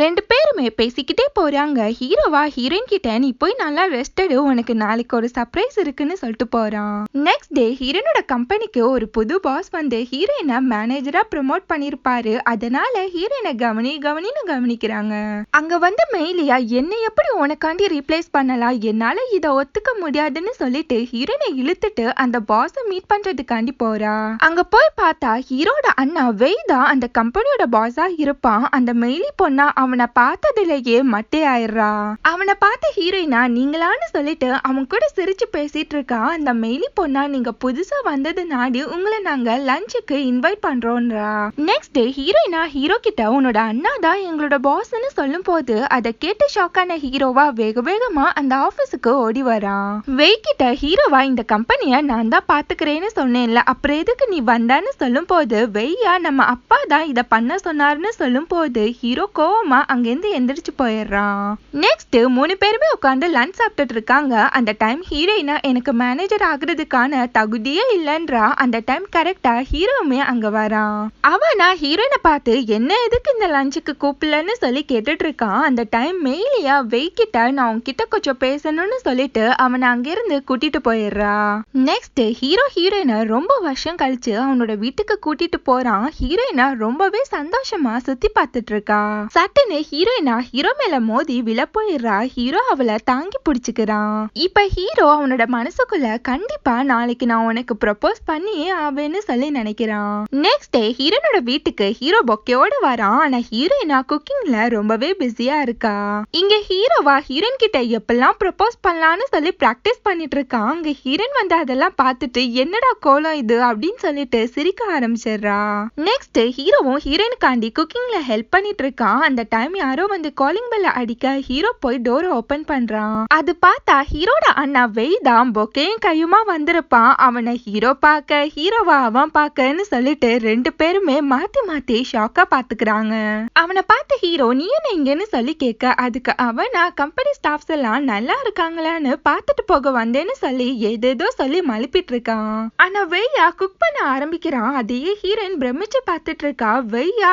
ரெண்டு பேருமே பேசிக்கிட்டே போறாங்க. ஹீரோவா ஹீரோயின் கிட்ட நீ போய் நல்லா ரெஸ்ட் எடு, உனக்கு நாளைக்கு ஒரு சர்ப்ரைஸ் இருக்குன்னு சொல்லிட்டு போறான். நெக்ஸ்ட் டே ஹீரோனோட கம்பெனிக்கு ஒரு புது பாஸ் வந்து ஹீரோயினை மேனேஜரா ப்ரமோட் பண்ணிருப்பாரு. அதனால ஹீரோயினை கவனின்னு கவனிக்கிறாங்க. அங்க வந்து மெயிலியா என்னை எப்படி உனக்காண்டி ரீப்ளேஸ் பண்ணலாம், என்னால இத ஒத்துக்க முடியாதுன்னு சொல்லிட்டு ஹீரோயினை இழுத்துட்டு அந்த பாஸ மீட் பண்றதுக்காண்டி போறா. அங்க போய் பார்த்தா ஹீரோட அண்ணா வெய்தா அந்த கம்பெனியோட பாஸா இருப்பான். அந்த மெயிலி பொண்ணா அவனை பார்த்ததுலயே மட்டே ஆயிடுறா. அவனை பார்த்த ஹீரோயினா நீங்களான்னு சொல்லிட்டு அவன் கூட சிரிச்சு பேசிட்டு இருக்கா. அந்த மெயிலி பொண்ணா நீங்க புதுசா வந்தது நாடி உங்களை நாங்க லஞ்சுக்கு இன்வைட் பண்றோம்ன்றா. நெக்ஸ்ட் டே ஹீரோயினா ஹீரோ கிட்ட உன்னோட அண்ணா தான் எங்களோட பாஸ்ன்னு சொல்லும் போது அதை கேட்டு ஷாக்கான ஹீரோவா வேக வேகமா அந்த ஆபீஸுக்கு ஓடி வரான். வெய் கிட்ட ஹீரோவா இந்த கம்பெனிய நான் தான் பாத்துக்கிறேன்னு சொன்னேன்ல, அப்புறம் எதுக்கு நீ வந்தான்னு சொல்லும் போது வெய்யா நம்ம அப்பா தான் இத பண்ண சொன்னாருன்னு சொல்லும் போது ஹீரோ கோவமா அங்கிருந்து எந்திரிச்சு போயிடுறான். நெக்ஸ்ட் 3 பேருமே உட்காந்து லஞ்ச் சாப்பிட்டுட்டு இருக்காங்க. அந்த டைம் ஹீரோயினா எனக்கு மேனேஜர் ஆகுறதுக்கான தகுதியே இல்லைன்றா. அந்த டைம் கரெக்டா ஹீரோவுமே அங்க வரான். அவனா ஹீரோயினை பார்த்து என்ன எதுக்கு இந்த லஞ்சுக்கு கூப்பிடலன்னு சொல்லி கேட்டுட்டு இருக்கான். அந்த டைம் மெயிலியா வெய்கிட்ட நான் உன்கிட்ட கொஞ்சம் பேசணும்னு சொல்லிட்டு அவனை அங்கிருந்து கூட்டிட்டு போயிடுறா. நெக்ஸ்ட் ஹீரோ ஹீரோயினை ரொம்ப வருஷம் கழிச்சு அவனோட வீட்டுக்கு கூட்டிட்டு போறான். ஹீரோயினா ரொம்பவே சந்தோஷமா சுத்தி பார்த்துட்டு இருக்கா. சட்டுன்னு ஹீரோயினா ஹீரோ மேல மோதி விழ போயிடுறா. ஹீரோ அவளை தாங்கி பிடிச்சுக்கிறான். இப்ப ஹீரோ அவனோட மனசுக்குள்ள கண்டிப்பா நாளைக்கு நான் உனக்கு ப்ரப்போஸ் பண்ணியே ஆவேன்னு சொல்லி நினைக்கிறான். நெக்ஸ்ட் டே ஹீரோனோட வீட்டுக்கு ஹீரோ பொக்கையோட வரான். ஆனா ஹீரோயினா குக்கிங்ல ரொம்பவே பிஸியா இருக்கா. இங்க ஹீரோவா ஹீரோயின் கிட்ட எப்பெல்லாம் ப்ரப்போஸ் பண்ணலாம்னு சொல்லி பிராக்டிஸ் பண்ணிட்டு இருக்கான். அங்க ஹீரோயின் வந்து அதெல்லாம் பார்த்துட்டு என்னடா கோலம் இது அப்படின்னு சொல்லிட்டு சிரிக்க ஆரம்பிச்சிடுறா. நெக்ஸ்ட் ஹீரோவும் ஹீரோயினுக்காண்டி குக்கிங்ல ஹெல்ப் பண்ணிட்டு இருக்கான். அந்த டைம் யாரோ வந்து காலிங் பெல் அடிக்க ஹீரோ போய் டோர் ஓபன் பண்றான். அது பார்த்தா ஹீரோட அண்ணா வெய்தான் பொக்கையும் கையுமா வந்திருப்பான். அவனை ஹீரோ பார்க்க ஹீரோவா அவன் பார்க்கன்னு சொல்லிட்டு ரெண்டு பேருமே மாத்தி மாத்தி ஷாக்கா பாத்துக்கிறாங்க. அவனை பார்த்த ஹீரோ நீ என்ன இங்கன்னு சொல்லி கேட்க அதுக்கு அவனா கம்பெனி ஸ்டாஃப்ஸ் எல்லாம் நல்லா இருக்காங்களான்னு பார்த்துட்டு போக வந்தேன்னு சொல்லி ஏதேதோ சொல்லி மழுப்பிட்டு இருக்கான். ஆனா வெய்யா குக் பண்ண ஆரம்பிக்கிறான். அதையே ஹீரோயின் பிரமிச்சு பார்த்துட்டு இருக்கா. வெய்யா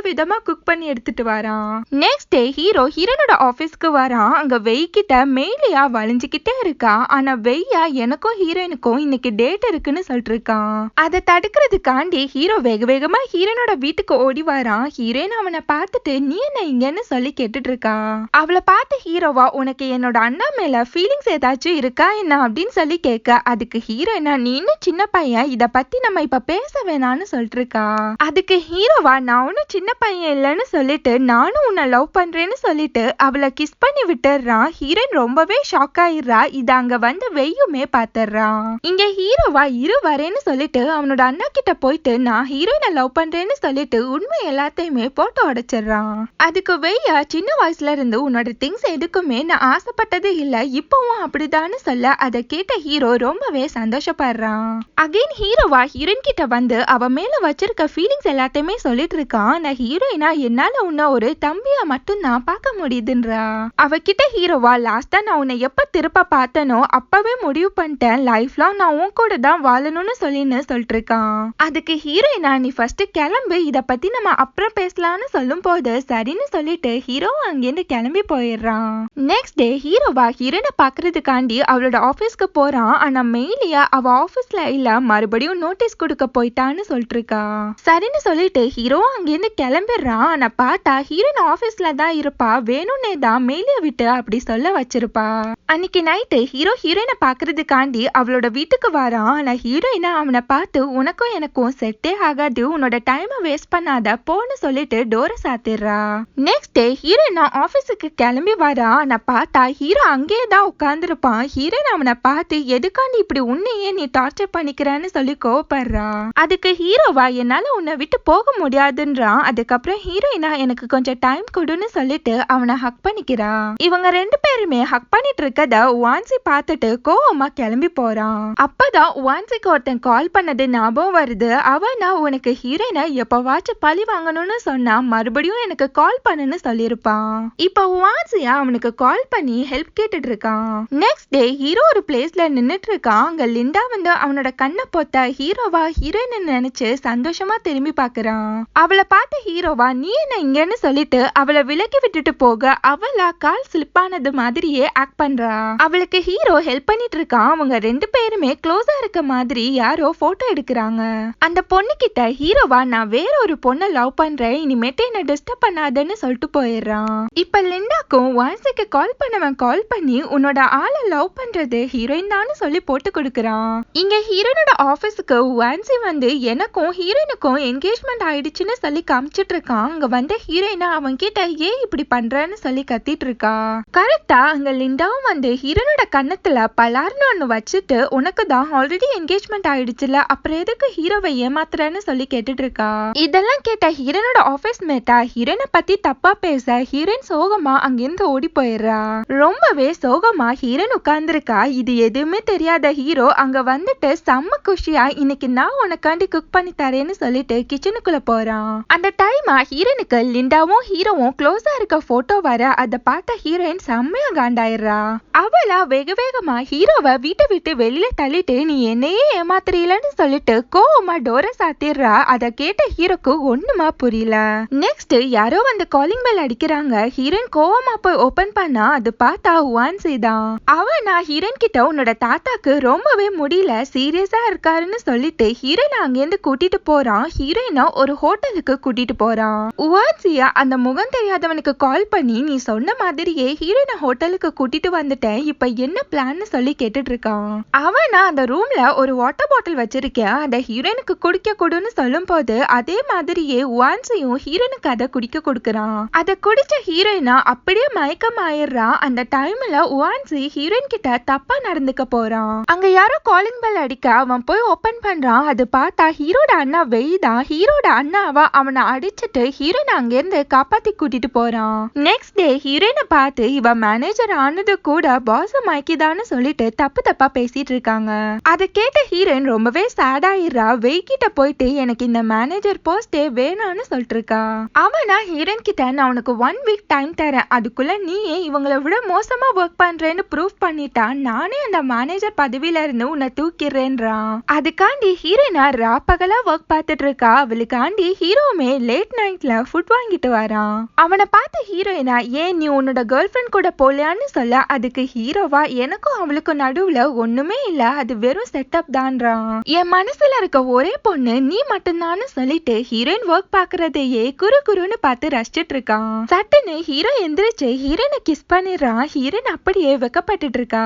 விதமா குக் பண்ணி எடுத்துட்டு வரான். நெக்ஸ்ட் டே ஹீரோ ஹீரோனோட ஆபீஸ்க்கு வரான். அங்க வெய் கிட்ட மெயிலியா வளைஞ்சுக்கிட்டே இருக்கா. ஆனா வெய்யா எனக்கும் ஹீரோயினுக்கும் இன்னைக்கு டேட் இருக்குன்னு சொல்லிட்டு இருக்கான். அதை தடுக்கிறதுக்காண்டி ஹீரோ வேகமா ஹீரோனோட வீட்டுக்கு ஓடி வரான். ஹீரோயின் அவனை பார்த்துட்டு நீ என்ன இங்கன்னு சொல்லி கேட்டுட்டு இருக்கா. அவளை பார்த்து ஹீரோவா உனக்கு என்னோட அண்ணா மேல ஃபீலிங்ஸ் ஏதாச்சும் இருக்கா என்ன அப்படின்னு சொல்லி கேட்க அதுக்கு ஹீரோயினா நீ இன்னும் சின்ன பையன், இத பத்தி நம்ம இப்ப பேச வேணான்னு சொல்லிட்டு இருக்கா. அதுக்கு ஹீரோவா நான் ஒன்னும் சின்ன பையன் இல்லைன்னு சொல்லிட்டு நானும் உன்னை லவ் பண்றேன்னு சொல்லிட்டு அவளை கிஸ் பண்ணி விட்டுறான். ஹீரோயின் ரொம்பவே ஷாக் ஆயிடுறா. இத அங்க வந்து வெய்யுமே பாத்துறான். இங்க ஹீரோவா இரு வரேன்னு சொல்லிட்டு அவனோட அண்ணா கிட்ட போயிட்டு நான் ஹீரோயினை லவ் பண்றேன்னு சொல்லிட்டு உண்மை எல்லாத்தையுமே போட்டு உடைச்சிடறான். அதுக்கு வெய்யா சின்ன வயசுல இருந்து உன்னோட திங்ஸ் எதுக்குமே நான் ஆசைப்பட்டது இல்ல, இப்பவும் அப்படிதான்னு சொல்ல அதை கேட்ட ஹீரோ ரொம்பவே சந்தோஷப்படுறான். அகைன் ஹீரோவா ஹீரோயின் கிட்ட வந்து அவ மேல வச்சிருக்க ஃபீலிங்ஸ் எல்லாத்தையுமே சொல்லிட்டு இருக்கான். நான் ஹீரோயினா என்னால உன்ன ஒரு தம்பியா மட்டும் நான் பார்க்க முடியுதுன்றா. அவகிட்ட ஹீரோவா லாஸ்டா நான் உன்னை எப்ப திருப்ப பார்த்தனோ அப்பவே முடிவு பண்ணிட்டேன், லைஃப் லாங் நான் உன் கூட தான் வாழணும்னு சொல்லிட்டு இருக்கான். அதுக்கு ஹீரோயினா நீ ஃபர்ஸ்ட் கிளம்பு, இத பத்தி நம்ம அப்புறம் பேசலாம்னு சொல்லும் போது சரின்னு சொல்லிட்டு ஹீரோ அங்கிருந்து கிளம்பி போயிடுறான். நெக்ஸ்ட் டே ஹீரோவா ஹீரோனை பாக்குறதுக்காண்டி அவளோட ஆபீஸ்க்கு போறான். ஆனா மெயிலியா அவ ஆபீஸ்ல இல்ல, மறுபடியும் நோட்டீஸ் கொடுக்க போயிட்டான்னு சொல்லிட்டு இருக்கா. சரின்னு சொல்லிட்டு ஹீரோ அங்கிருந்து கிளம்பிடுறான். ஆனா பார்த்தா ஹீரோயின் ஆபீஸ்ல தான் இருப்பா. வேணும்னே தான் மெயிலிய விட்டு அப்படி சொல்ல வச்சிருப்பா. அன்னைக்கு நைட்டு ஹீரோ ஹீரோயினை பாக்குறதுக்காண்டி அவளோட வீட்டுக்கு வரான். ஆனா ஹீரோயினா அவனை பார்த்து உனக்கும் எனக்கும் செட்டே ஆகாது, உன்னோட டைம் வேஸ்ட் பண்ணாத போன்னு சொல்லிட்டு டோரை சாத்திடுறா. நெக்ஸ்ட் டே ஹீரோயினா ஆபீஸுக்கு கிளம்பி வரா. ஆனா பார்த்தா ஹீரோ அங்கேயே தான் உட்கார்ந்துருப்பான். ஹீரோயின் அவனை பார்த்து எதுக்காண்டி இப்படி உன்னையே நீ டார்ச்சர் பண்ணிக்கிறன்னு சொல்லி கோவப்படுறா. அதுக்கு ஹீரோவா என்னால உன்னை விட்டு போக முடியாதுன்றான். அதுக்கப்புறம் ஹீரோயினா எனக்கு கொஞ்சம் டைம் கொடுன்னு சொல்லிட்டு அவனை ஹக் பண்ணிக்கிறா. இவங்க ரெண்டு பேருமே ஹக் பண்ணிட்டு இருக்கத வான்சி பார்த்துட்டு கோவமா கிளம்பி போறான். அப்பதான் வான்சிக்கு ஒருத்தன் கால் பண்ணது ஞாபகம் வருது. அவனா உனக்கு ஹீரோயினை எப்பவாச்சும் பழி வாங்கணும்னு சொன்னா மறுபடியும் எனக்கு கால் பண்ணுன்னு சொல்லிருப்பான். இப்ப வான்சியா அவனுக்கு கால் பண்ணி ஹெல்ப் கேட்டுட்டு இருக்கான். நெக்ஸ்ட் டே ஹீரோ ஒரு பிளேஸ்ல நின்னுட்டு இருக்கான். அங்க லிண்டா வந்து அவனோட கண்ணை கண்ணை பொத்த ஹீரோவா ஹீரோயின் நினைச்சு சந்தோஷமா திரும்பி பாக்குறான். அவளை பார்த்த ஹீரோவா நீ என்ன இங்கன்னு சொல்லிட்டு அவளை விலக்கி விட்டுட்டு போக அவளா கால் ஸ்லிப் ஆனது மாதிரியே ஆக்ட் பண்றா. அவளுக்கு ஹீரோ ஹெல்ப் பண்ணிட்டு இருக்கான். அவங்க ரெண்டு பேருமே க்ளோஸா இருக்க மாதிரி யாரோ போட்டோ எடுக்கிறாங்க. அந்த பொண்ணு கிட்ட ஹீரோவா நான் வேற ஒரு பொண்ணை லவ் பண்றேன், இனிமேட்டு என்ன டிஸ்டர்ப் பண்ணாதன்னு சொல்லிட்டு போயிடுறான். இப்ப லிண்டாக்கும் வான்சிக்கு கால் பண்ணவன் கால் பண்ணி உன்னோட ஆளை லவ் பண்றது ஹீரோயின் தான் சொல்லி போட்டு கொடுக்கறான். இங்க ஹீரோனோட ஆபீஸுக்கு வான்சி வந்து எனக்கும் ஹீரோயினுக்கும் என்கேஜ்மெண்ட் ஆயிடுச்சுன்னு சொல்லி காமிச்சிட்டு இருக்கான். அங்க வந்த ஹீரோயினா அவன் கிட்ட ஏன் இப்படி பண்றன்னு சொல்லி கத்திட்டு இருக்கா. கரெக்டா அங்க லிண்டாவும் வந்து ஹீரோனோட கண்ணத்துல பலார்னு ஒண்ணு வச்சுட்டு உனக்கு தான் ஆல்ரெடி என்கேஜ்மெண்ட் ஆயிடுச்சுல அப்புறம் எதுக்கு ஹீரோவை ஏமாத்துறன்னு சொல்லி கேட்டுட்டு இருக்கா. இதெல்லாம் கேட்ட ஹீரோனோட ஆபீஸ் மேட்டா ஹீரோனை பத்தி தப்பா பேச ஹீரோயின் சோகமா அங்கிருந்து ஓடி போயிடுறா. ரொம்பவே சோகமா ஹீரோயின் உட்கார்ந்துருக்கா. இது எதுவுமே தெரியாத ஹீரோ அங்க வந்துட்டு செம்ம குஷியா இன்னைக்கு நான் உனக்காண்டி குக் பண்ணி தரேன்னு சொல்லிட்டு கிச்சனுக்குள்ள போறான். அந்த டைமா ஹீரோனுக்கு லிண்டாவும் ஹீரோவும் க்ளோஸா இருக்க போட்டோ வர அதை பார்த்த ஹீரோயின் செம்மையா காண்டாயிடுறா. அவளா வேக வேகமா ஹீரோவை வீட்டை விட்டு வெளியில தள்ளிட்டு நீ என்னையே ஏமாத்துறீலன்னு சொல்லிட்டு கோவமா டோரை சாத்திடுறா. அதை கேட்ட ஹீரோக்கு ஒண்ணுமா புரியல. நெக்ஸ்ட் யாரோ வந்து காலிங் பெல் அடிக்கிறாங்க. ஹீரோயின் கோவமா போய் ஓபன் பண்ணா அது பார்த்தா வான்சி தான். அவனா ஹீரோயின் கிட்ட உன்னோட தாத்தாக்கு ரொம்பவே முடியல சீரியஸா இருக்காருன்னு சொல்லிட்டு ஹீரோயின் அங்கேருந்து கூட்டிட்டு போறான். ஹீரோயினா ஒரு ஹோட்டலுக்கு கூட்டிட்டு போறான். வான்சியா அந்த முகம் தெரியாதவனுக்கு கால் பண்ணி நீ சொன்ன மாதிரியே ஹீரோயினை ஹோட்டலுக்கு கூட்டிட்டு வந்துட்டேன், இப்ப என்ன பிளான்னு சொல்லி கேட்டுட்டு இருக்கான். அவனா அந்த ரூம்ல ஒரு வாட்டர் பாட்டில் வச்சிருக்கேன், அதை ஹீரோயினுக்கு குடிக்க கொடுன்னு சொல்லும் போது அதே மாதிரியே வான்சியும் ஹீரோயினுக்கு அதை குடிக்க கொடுக்கறான். அதை குடிச்ச ஹீரோயினா அப்படியே மயக்கம் ஆயிடுறா. அந்த டைம்ல வான்சி ஹீரோயின் கிட்ட தப்பா நடந்துக்க போறான். அங்க யாரோ காலிங் பெல் அடிக்க அவன் போய் ஓபன் பண்றான். அது பார்த்தா ஹீரோட அண்ணா வெய்தான். ஹீரோட அண்ணாவா அவனை அடிச்சுட்டு ஹீரோயின் அங்கிருந்து காப்பாத்தி கூட்டிட்டு போறான். நெக்ஸ்ட் டே ஹீரோயினை பார்த்து இவ மேனேஜர் ஆனது கூட பாஸ் மயக்கிதான்னு சொல்லிட்டு தப்பு தப்பா பேசிட்டு இருக்காங்க. அதை கேட்ட ஹீரோயின் ரொம்பவே சேட் ஆயிடுறா. வெய்கிட்ட போயிட்டு எனக்கு இந்த மேனேஜர் போஸ்டே வேணான்னு சொல்லிட்டு இருக்கா. அவனா ஹீரோயின் கிட்ட நான் உனக்கு 1 வீக் டைம் தரேன், அதுக்குள்ள நீயே இவங்களை விட மோசமா ஒர்க் பண்றேன்னு ப்ரூவ் பண்ணிட்டா நானே அந்த மேனேஜர் பதவியில இருந்து உன்னை தூக்கிடுறேன்றான். அதுக்காண்டி ஹீரோயினா ராப்பகலா ஒர்க் பார்த்துட்டு இருக்கா. அவளுக்காண்டி ஹீரோவுமே லேட் நைட்ல ஃபுட் வாங்கிட்டு வரான். அவனை பார்த்து ஹீரோயினா ஏன் நீ உன்னோட கேர்ள் ஃப்ரெண்ட் கூட போலியான்னு சொல்ல அதுக்கு ஹீரோவா எனக்கும் அவளுக்கும் நடுவுல ஒண்ணுமே இல்ல, அது வெறும் செட்டப் தான்றான். என் மனசுல இருக்க ஒரே பொண்ணு நீ மட்டும்தான்னு சொல்லிட்டு ஹீரோயின் ஒர்க் பாக்குறதையே குறு குறுன்னு பார்த்து ரசிச்சிட்டு இருக்கான். சட்டுன்னு ஹீரோ எந்திரிச்சு ஹீரோயினை கிஸ் பண்ணிடுறான். ஹீரோயின் அப்படியே வெக்கப்பட்டு இருக்கா.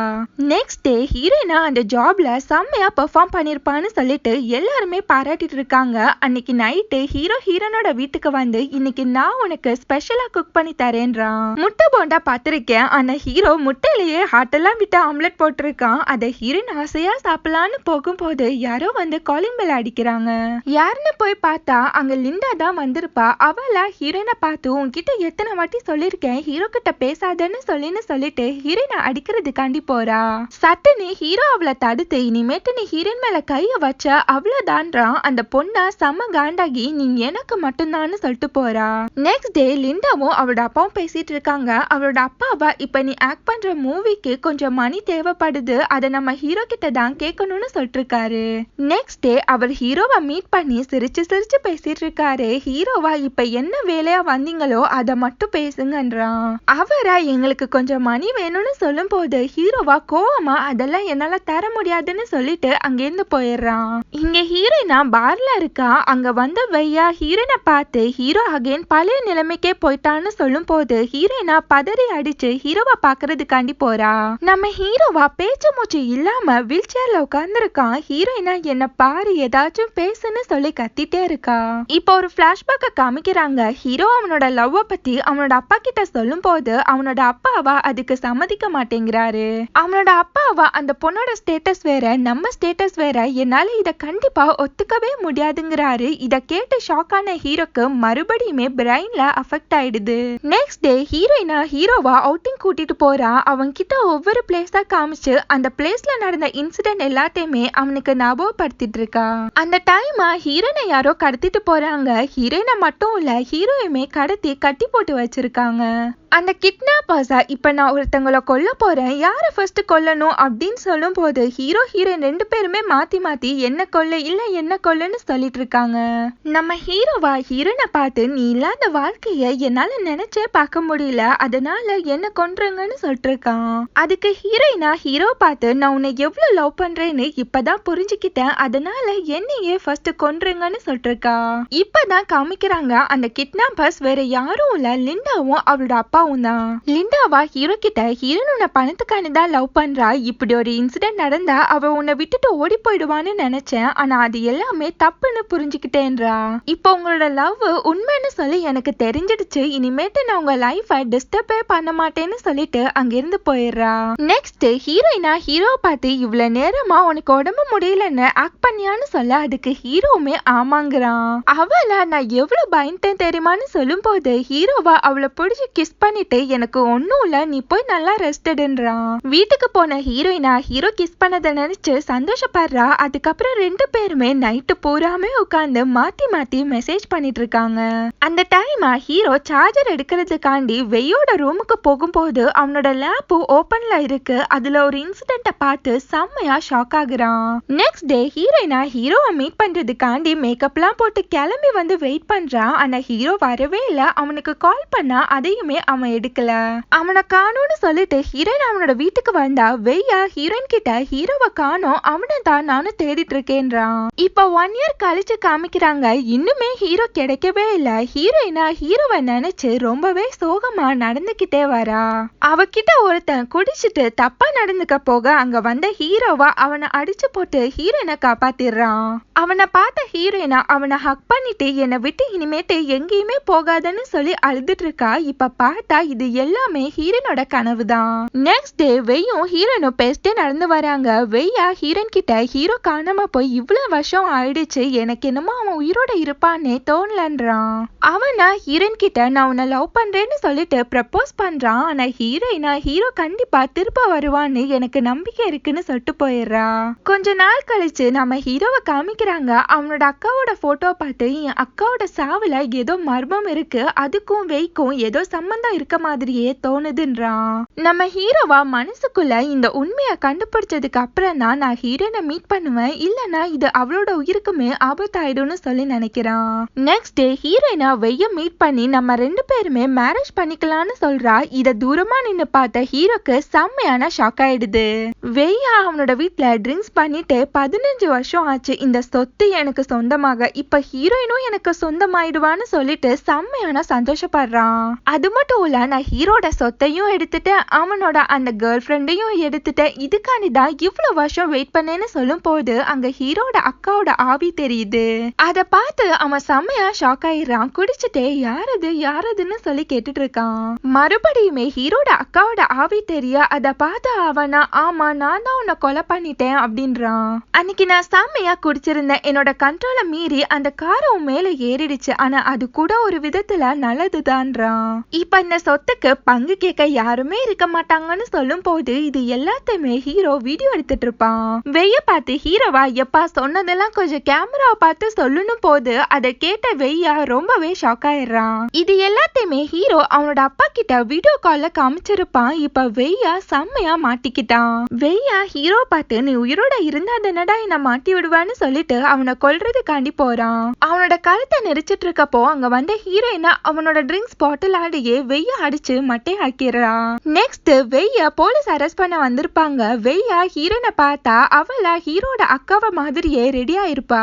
நெக்ஸ்ட் டே ஹீரோயினா அந்த ஜாப்ல செம்மையா பெர்ஃபார்ம் பண்ணிருப்பான்னு சொல்லிட்டு எல்லாருமே பாராட்டிட்டு இருக்காங்க. அன்னைக்கு நைட்டு ஹீரோ ஹீரோனோட வீட்டுக்கு வந்து இன்னைக்கு நான் உனக்கு ஸ்பெஷலா குக் பண்ணி தரேன்றான். முட்டை போண்டா பார்த்திருக்கேன், ஆனா ஹீரோ முட்டையிலேயே ஹார்ட் எல்லாம் விட்டு ஆம்லெட் போட்டிருக்கான். அதை ஹீரோயின் ஆசையா சாப்பிடலான்னு போகும்போது யாரோ வந்து காலிங் பெல் அடிக்கிறாங்க. யாருன்னு போய் பார்த்தா அங்க லிண்டா தான் வந்திருப்பா. அவளா ஹீரோயினை பார்த்து உன்கிட்ட எத்தனை வாட்டி சொல்லிருக்கேன் ஹீரோ கிட்ட பேசாதன்னு சொல்லிட்டு ஹீரோயினை அடிக்கிறதுக்காண்டி போறா. சட்டுன்னு ஹீரோ அவளை தடுத்து இனிமேட்டு நீ ஹீரோயின் மேல கைய வச்ச அவ்வளவுதான்றான். அந்த பொண்ணா செம்ம காண்டாகி நீ எனக்கு மட்டும்தான்னு சொல்லிட்டு போறா. நெக்ஸ்ட் டே லிண்டாவும் அவளோட அப்பாவும் பேசிட்டு இருக்காங்க. அவளோட அப்பாவா இப்ப நீ ஆக்ட் பண்ற மூவிக்கு கொஞ்சம் மணி தேவைப்படுது, அதை நம்ம ஹீரோ கிட்ட தான் கேட்கணும்னு சொல்லிட்டு இருக்காரு. நெக்ஸ்ட் டே அவர் ஹீரோவை மீட் பண்ணி சிரிச்சு சிரிச்சு பேசிட்டு இருக்காரு. ஹீரோவா இப்ப என்ன வேலையா வந்தீங்களோ அதை மட்டும் பேசுங்கன்றான். அவரா எங்களுக்கு கொஞ்சம் மணி வேணும்னு சொல்லும் போது ஹீரோவா கோவமா அதெல்லாம் என்னால தர முடியாதுன்னு சொல்லிட்டு அங்கிருந்து போயிடுறான். இங்க ஹீரோயினா பார்ல இருக்கா. அங்க வந்த வையா ஹீரோயினை பார்த்து ஹீரோ அகைன் பழைய நிலைமைக்கே போயிட்டான்னு சொல்லும் போது ஹீரோயினா பதறி அடிச்சு ஹீரோவா பாக்குறதுக்காண்டி போறா. நம்ம ஹீரோவா பேச்சு மூச்சு இல்லாம வீல் சேர்ல உட்கார்ந்துருக்கான். ஹீரோயினா என்ன பாரு ஏதாச்சும் பேசுன்னு சொல்லி கத்திட்டே இருக்கா. இப்போ ஒரு பிளாஷ்பேக்க காமிக்கிறாங்க. ஹீரோ அவனோட லவ்வ பத்தி அவனோட அப்பா கிட்ட சொல்லும் போது அவனோட அப்பாவா அதுக்கு சம்மதிக்க மாட்டேங்கிறாரு. அவனோட அப்பாவா அந்த பொண்ணோட ஸ்டேட்டஸ் வேற நம்ம ஸ்டேட்டஸ் வேற, என்னால இத கண்டிப்பா ஒத்துக்கவே முடியாதுங்கிறாரு. இத கேட்டு ஷாக்கான ஹீரோக்கு மறுபடியுமே பிரைன்ல அஃபெக்ட் ஆயிடுது. நெக்ஸ்ட் டே ஹீரோயினா ஹீரோவா அவுட்டிங் கூட்டிட்டு போறா. அவன் கிட்ட ஒவ்வொரு பிளேஸா காமிச்சு அந்த பிளேஸ்ல நடந்த இன்சிடென்ட் எல்லாத்தையுமே அவனுக்கு ஞாபகப்படுத்திட்டு இருக்கா. அந்த டைமா ஹீரோயினை யாரோ கடத்திட்டு போறாங்க. ஹீரோயினை மட்டும் இல்ல ஹீரோயுமே கடத்தி கட்டி போட்டு வச்சிருக்காங்க. அந்த கிட்னாப்பர்ஸா இப்ப நான் ஒருத்தங்களை கொல்ல போறேன், யாரை ஃபர்ஸ்ட் கொல்லணும் அப்படின்னு சொல்லும் போது ஹீரோ ஹீரோயின் 2 பேருமே மாத்தி மாத்தி என்ன கொல்ல இல்ல என்ன கொல்லுன்னு சொல்லிட்டு இருக்காங்க. நம்ம ஹீரோவா ஹீரோனை பார்த்து நீ இல்லாத வாழ்க்கைய என்னால நினைச்சே பார்க்க முடியல, அதனால என்ன கொன்றுங்கன்னு சொல்லிட்டு இருக்கான். அதுக்கு ஹீரோயினா ஹீரோ பார்த்து நான் உன்னை எவ்வளவு லவ் பண்றேன்னு இப்பதான் புரிஞ்சுக்கிட்டேன், அதனால என்னையே ஃபர்ஸ்ட் கொன்றுங்கன்னு சொல்லிட்டு இருக்கா. இப்பதான் காமிக்கிறாங்க அந்த கிட்னாப்பர்ஸ் வேற யாரும் இல்ல, லிண்டாவும் அவளோட அப்பாவும் தான். லிண்டாவா ஹீரோ கிட்ட ஹீரோன் உன்னை பணத்துக்கான தான் லவ் பண்றா, இப்படி ஒரு இன்சிடென்ட் நடந்தா அவ உன்னை விட்டுட்டு ஓடி போயிடுவான்னு நினைச்சேன், ஆனா அது எல்லாமே தப்புன்னு புரிஞ்சுக்கிட்டேன்றா. இப்போ உங்களோட லவ் உண்மைன்னு சொல்லி எனக்கு தெரிஞ்சிடுச்சு, இனிமேட்டு நான் உங்க லைஃபை டிஸ்டர்பே பண்ண மாட்டேன்னு சொல்லிட்டு அங்கிருந்து போயிடுறா. நெக்ஸ்ட் ஹீரோயினா ஹீரோ பார்த்து இவ்வளவு நேரமா உனக்கு உடம்பு முடியலன்னு ஆக்ட் பண்ணியான்னு சொல்ல அதுக்கு ஹீரோவுமே ஆமாங்கிறான். அவள நான் எவ்வளவு பயந்தேன் தெரியுமான்னு சொல்லும் போது ஹீரோவா அவளை பிடிச்சி கிஸ் பண்ணிட்டு எனக்கு ஒன்னும் இல்ல நீ போய் நல்லா ரெஸ்ட் எடுன்றான். வீட்டுக்கு போன ஹீரோயினா ஹீரோ கிஸ் பண்ணதை நினைச்சு சந்தோஷப்படுறா. அதுக்கப்புறம் 2 பேருமே நைட்டு பூராமே உட்காந்து மாத்தி மாத்தி மெசேஜ் பண்ணிட்டு இருக்காங்க. அந்த டைம் ஹீரோ சார்ஜர் எடுக்கிறதுக்காண்டி வெய்யோட ரூமுக்கு போகும்போது அவனோட லேப் ஓபன்ல இருக்கு. அதுல ஒரு இன்சிடென்ட பார்த்து செம்மையா ஷாக் ஆகுறான். நெக்ஸ்ட் டே ஹீரோயினா ஹீரோவை மீட் பண்றதுக்காண்டி மேக்கப்லாம் போட்டு கிளம்பி வந்து வெயிட் பண்றான். ஆனா ஹீரோ வரவே இல்ல. அவனுக்கு கால் பண்ணா அதையுமே அவன் எடுக்கல. அவனை காணோன்னு சொல்லிட்டு ஹீரோயின் அவனோட வீட்டுக்கு வந்தா வெய்யா ஹீரோயின் கிட்ட ஹீரோவை காணோம், அவனை தான் நானும் தேடிட்டு இருக்கேன்றான். இப்ப 1 இயர் கழிச்சு காமிக்கிறாங்க, இன்னுமே ஹீரோ கிடைக்கவே இல்ல. ஹீரோயினா ஹீரோவை நினைச்சு ரொம்பவே சோகமா நடந்துகிட்டே வரா. அவகிட்ட ஒருத்தன் குடிச்சிட்டு தப்பா நடந்துக்க போக அங்க வந்த ஹீரோவா அவனை அடிச்சு போட்டு ஹீரோயினை காப்பாத்திடுறான். அவனை பார்த்த ஹீரோயினா அவனை ஹக் பண்ணிட்டு என்னை விட்டு இனிமேட்டு எங்கேயுமே போகாதன்னு சொல்லி அழுதுட்டு இருக்கா. இப்ப பார்த்தா இது எல்லாமே ஹீரோனோட கனவு தான். நெக்ஸ்ட் டே வெய்யும் ஹீரோனும் பேசிட்டே நடந்து வராங்க. வெய்யா ஹீரோன் கிட்ட ஹீரோ காணாம போய் இவ்வளவு வருஷம் ஆயிடுச்சு, எனக்கு என்னமோ அவன் உயிரோட இருப்பானே தோணலன்றான். அவனா ஹீரோன் கிட்ட நான் உன்னை லவ் பண்றேன்னு சொல்லிட்டு ப்ரப்போஸ் பண்றான். ஆனா ஹீரோயினா ஹீரோ கண்டிப்பா திருப்ப வருவான்னு எனக்கு நம்பிக்கை இருக்குன்னு சொல்லிட்டு போயிடுறா. கொஞ்ச நாள் கழிச்சு நம்ம ஹீரோவை காமிக்கிறாங்க. அவனோட அக்காவோட போட்டோ பார்த்து என் அக்காவோட சாவுல ஏதோ மர்மம் இருக்கு, அதுக்கும் வெய்க்கும் ஏதோ சம்பந்தம் இருக்க மாதிரியே தோணுதுன்றான். நம்ம ஹீரோவா மனசுக்குள்ள இந்த உண்மையை கண்டுபிடிச்சதுக்கு அப்புறம் தான் நான் ஹீரோனை மீட் பண்ணுவேன், இல்லனா இது அவளோட உயிருக்குமே ஆபத்தாயிடும்னு சொல்லி நினைக்கிறான். நெக்ஸ்ட் டே ஹீரோயினா வெய்ய மீட் பண்ணி நம்ம 2 பேருமே மேரேஜ் பண்ணிக்கலாம்னு சொல்றா. இத தூரமா நின்னு பார்த்த ஹீரோக்கு செம்மையான ஷாக் ஆயிடுது. வெய்யா அவனோட வீட்டுல ட்ரிங்க்ஸ் பண்ணிட்டு 15 வருஷம் ஆச்சு இந்த சொத்து எனக்கு சொந்தமாக, இப்ப ஹீரோயினும் எனக்கு சொந்தமாயிடுவான்னு சொல்லிட்டு செம்மையான சந்தோஷப்படுறான். அது மட்டும் இல்ல நான் ஹீரோட சொத்தையும் எடுத்துட்டேன், அவனோட அந்த கேர்ள் ஃப்ரெண்டையும் எடுத்துட்டேன், இதுக்காண்டி தான் இவ்வளவு வருஷம் வெயிட் பண்ணேன்னு சொல்லும் போது அங்க ஹீரோட அக்காவோட ஆவி தெரியுது. அத பார்த்து அவன் செம்மையா ஷாக் ஆயிடுறான். குடிச்சிட்டே யாரதுன்னு சொல்லி கேட்டுட்டு இருக்கான். மறுபடியுமே ஹீரோட அக்காவோட ஆவி தெரிய அத பார்த்து அவனா ஆமா நான் தான் உன்னை கொலை பண்ணிட்டேன் அப்படின்றான். அன்னைக்கு நான் செம்மையா குடிச்சிருந்தேன், என்னோட கண்ட்ரோலை மீறி அந்த காரை உன் மேல ஏறிடுச்சு, ஆனா அது கூட ஒரு விதத்துல நல்லதுதான்றான். இப்ப இந்த சொத்துக்கு பங்கு கேட்க யாருமே இருக்க மாட்டாங்கன்னு சொல்லும் போது இது எல்லாத்தையுமே ஹீரோ வீடியோ எடுத்துட்டு இருப்பான். வெய்ய பார்த்து ஹீரோவா எப்பா சொன்னதெல்லாம் கொஞ்சம் கேமராவை பார்த்து சொல்லணும் போது அதை கேட்ட வெய்யா ரொம்பவே ஷாக் ஆயிடுறான். இது எல்லாத்தையுமே ஹீரோ அவனோட அப்பா கிட்ட வீடியோ கால்ல காமிச்சிருப்பான். இப்ப வெய்யா செம்மையா மாட்டிக்கிட்டான். வெய்யா ஹீரோ பார்த்து நீ உயிரோட இருந்தா தானடா என்ன மாட்டி விடுவான்னு சொல்லிட்டு அவனை கொல்றதுக்காண்டி போறான். அவனோட கழுத்தை நெரிச்சிட்டு இருக்கப்போ அங்க வந்த ஹீரோயினா அவனோட ட்ரிங்க்ஸ் பாட்டில் ஆடியே வெய்ய அடிச்சு மட்டை ஆக்கிடுறா. நெக்ஸ்ட் வெய்ய போலீஸ் அரெஸ்ட் பண்ண வந்திருப்பாங்க. வெய்யா ஹீரோனை பார்த்தா அவள ஹீரோட அக்காவை மாதிரியே ரெடியா இருப்பா.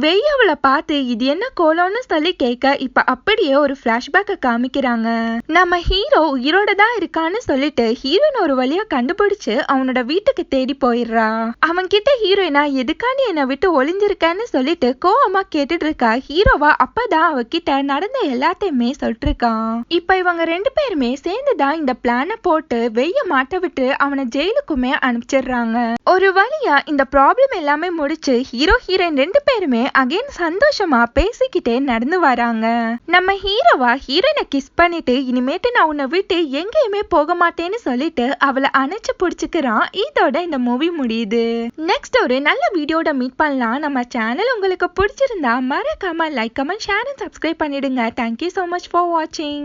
வெய்ய அவளை பார்த்து இது என்ன கோலம்னு சொல்லி கேட்க இப்ப அப்படியே ஒரு பிளாஷ்பேக்க காமிக்கிறாங்க. நம்ம ஹீரோ உயிரோட தான் இருக்கான்னு சொல்லிட்டு ஹீரோயின் ஒரு வழியா கண்டுபிடிச்சு அவனோட வீட்டுக்கு தேடி போயிடுறா. அவன் கிட்ட ஹீரோயினா எதுக்காண்டி என்னை விட்டு ஒளிஞ்சிருக்கன்னு சொல்லிட்டு கோவமா கேட்டுட்டு இருக்கா. ஹீரோவா அப்பதான் அவகிட்ட நடந்த எல்லாத்தையுமே சொல்லிட்டு இருக்கான். இப்ப இவங்க 2 பேருமே சேர்ந்துதான் இந்த பிளான போட்டு வெய்ய மாட்ட விட்டு அவனை ஜெயிலுக்குமே அனுப்பிச்சிடுறாங்க. ஒரு வழியா இந்த ப்ராப்ளம் எல்லாமே முடிச்சு ஹீரோ ஹீரோயின் 2 பேருமே அகைன் சந்தோஷமா பேசிக்கிட்டே நடந்து வராங்க. நம்ம ஹீரோவா ஹீரோயினை கிஸ் பண்ணிட்டு இனிமேட்டு நான் உன்னை விட்டு எங்கேயுமே போக மாட்டேன்னு சொல்லிட்டு அவளை அணைச்சு பிடிச்சுக்கிறான். இதோட இந்த மூவி முடியுது. நெக்ஸ்ட் ஒரு நல்ல வீடியோட மீட் பண்ணலாம். நம்ம சேனல் உங்களுக்கு பிடிச்சிருந்தா மறக்காம like comment share and subscribe பண்ணிடுங்க. Thank you so much for watching.